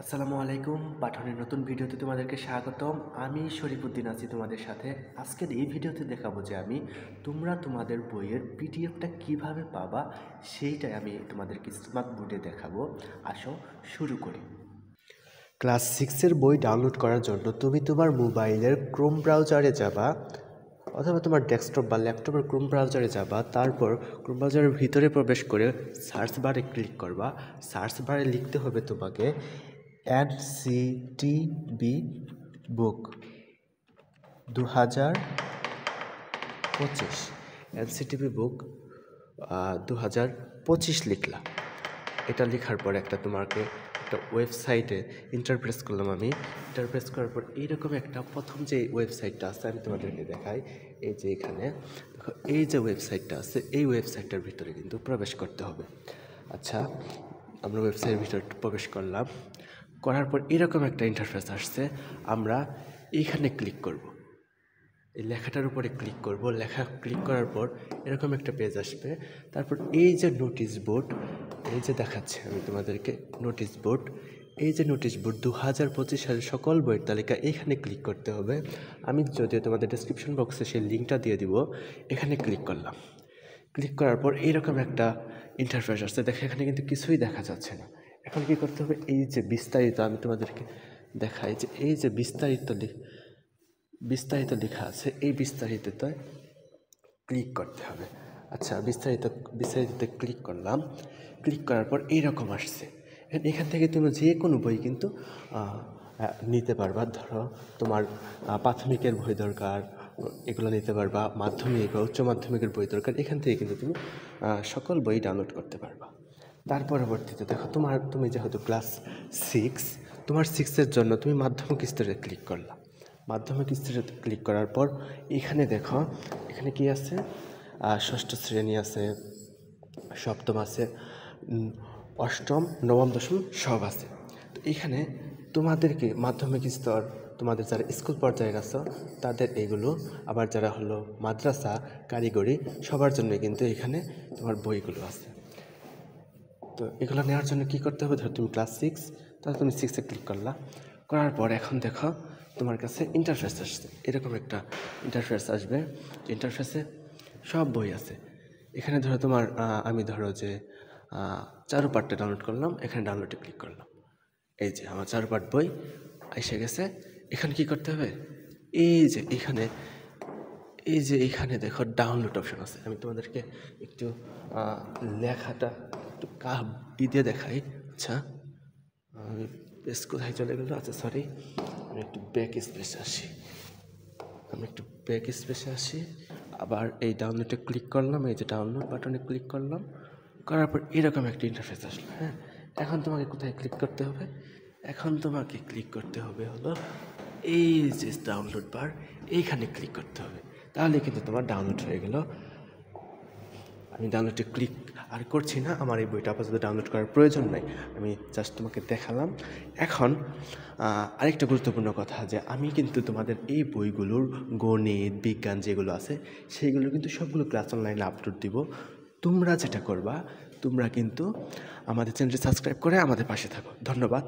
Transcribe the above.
আসসালামু আলাইকুম। পাঠনের নতুন ভিডিওতে তোমাদেরকে স্বাগতম। আমি শরীফুদ্দিন আছি তোমাদের সাথে। আজকের এই ভিডিওতে দেখাবো যে তোমরা তোমাদের বইয়ের পিডিএফটা কিভাবে পাবা সেইটাই আমি তোমাদেরকে স্মার্ট বোর্ডে দেখাবো। আসো শুরু করি। ক্লাস 6-এর বই ডাউনলোড করার জন্য তুমি তোমার মোবাইলের ক্রোম ব্রাউজারে যাবা অথবা তোমার ডেস্কটপ বা ল্যাপটপের ক্রোম ব্রাউজারে যাবা। তারপর ক্রোম ব্রাউজারের ভিতরে প্রবেশ করে সার্চ বারে ক্লিক করবা। সার্চ বারে লিখতে হবে তোমাকে এনসিটিবি বুক 2025। এনসিটিবি বুক 2025 লিখলা। এটা লেখার পর তোমাকে একটা ওয়েবসাইটে ইন্টারপ্রেস করলাম আমি। ইন্টারপ্রেস করার পর এইরকম একটা প্রথম যে ওয়েবসাইটটা আছে আমি তোমাদেরকে দেখাই। এই যে এখানে দেখো, এই যে ওয়েবসাইটটা আছে, এই ওয়েবসাইটটার ভিতরে কিন্তু প্রবেশ করতে হবে। আচ্ছা, আমরা ওয়েবসাইটের ভিতরে প্রবেশ করলাম। করার পর এরকম একটা ইন্টারফেস আসছে। আমরা এইখানে ক্লিক করব, এই লেখাটার উপরে ক্লিক করব। লেখা ক্লিক করার পর এরকম একটা পেজ আসবে। তারপর এই যে নোটিশ বোর্ড, এই যে দেখাচ্ছে আমি তোমাদেরকে নোটিশ বোর্ড, এই যে নোটিশ বোর্ড 2025 সালের সকল বইয়ের তালিকা, এখানে ক্লিক করতে হবে। আমি যদিও তোমাদের ডেসক্রিপশন বক্সে সেই লিঙ্কটা দিয়ে দিব। এখানে ক্লিক করলাম। ক্লিক করার পর এইরকম একটা ইন্টারফেস আসছে। দেখো, এখানে কিন্তু কিছুই দেখা যাচ্ছে না। এখন কী করতে হবে, এই যে বিস্তারিত আমি তোমাদেরকে দেখাই, যে এই যে বিস্তারিত লেখা আছে, এই বিস্তারিততে ক্লিক করতে হবে। আচ্ছা, বিস্তারিততে ক্লিক করলাম। ক্লিক করার পর এইরকম আসছে। এখান থেকে তুমি যে কোনো বই কিন্তু নিতে পারবা। ধরো তোমার প্রাথমিকের বই দরকার, এগুলো নিতে পারবা। মাধ্যমিক বা উচ্চ মাধ্যমিকের বই দরকার, এখান থেকে কিন্তু তুমি সকল বই ডাউনলোড করতে পারবা। তার পরবর্তীতে দেখো, তুমি যেহেতু ক্লাস 6, তোমার 6-এর জন্য তুমি মাধ্যমিক স্তরে ক্লিক করলাম। মাধ্যমিক স্তরে ক্লিক করার পর এখানে দেখো, এখানে কি আছে, ষষ্ঠ শ্রেণী আছে, সপ্তম আছে, অষ্টম, নবম, দশম সব আছে। তো এখানে তোমাদেরকে মাধ্যমিক স্তর, তোমাদের যারা স্কুল পর্যায়ে গেছো তাদের এগুলো, আবার যারা হলো মাদ্রাসা, কারিগরি, সবার জন্য কিন্তু এখানে তোমার বইগুলো আছে। তো এগুলো নেওয়ার জন্য কী করতে হবে, ধরো তুমি ক্লাস 6, তাহলে তুমি 6-এ ক্লিক করলা। করার পর এখন দেখো তোমার কাছে ইন্টারফেস আসছে। এরকম একটা ইন্টারফেস আসবে। ইন্টারফেসে সব বই আছে। এখানে ধরো তোমার আমি ধরো যে চারুপাঠটা ডাউনলোড করলাম, এখানে ডাউনলোডে ক্লিক করলাম। এই যে আমার চারুপাঠ বই এসে গেছে। এখানে কি করতে হবে, এই যে এইখানে দেখো ডাউনলোড অপশন আছে। আমি তোমাদেরকে একটু লেখাটা একটু দিয়ে দেখাই। আচ্ছা, আমি বেশ কোথায় চলে গেল, আচ্ছা সরি, আমি একটু ব্যাক স্পেসে আসি। আবার এই ডাউনলোডে ক্লিক করলাম, এই যে ডাউনলোড বাটনে ক্লিক করলাম। করার পর এরকম একটা ইন্টারফেস আসলো। হ্যাঁ, এখন তোমাকে কোথায় ক্লিক করতে হবে, এখন তোমাকে ক্লিক করতে হবে হলো এই যে ডাউনলোড বার, এইখানে ক্লিক করতে হবে। তাহলে কিন্তু তোমার ডাউনলোড হয়ে গেল। আমি ডাউনলোডে ক্লিক আর করছি না, আমার এই বইটা আপাতত ডাউনলোড করার প্রয়োজন নাই, আমি জাস্ট তোমাকে দেখালাম। এখন আরেকটা গুরুত্বপূর্ণ কথা, যে আমি কিন্তু তোমাদের এই বইগুলোর গণিত, বিজ্ঞান যেগুলো আছে সেইগুলো কিন্তু সবগুলো ক্লাস অনলাইনে আপলোড দিব। তোমরা যেটা করবা, তোমরা কিন্তু আমাদের চ্যানেলটি সাবস্ক্রাইব করে আমাদের পাশে থাকো। ধন্যবাদ।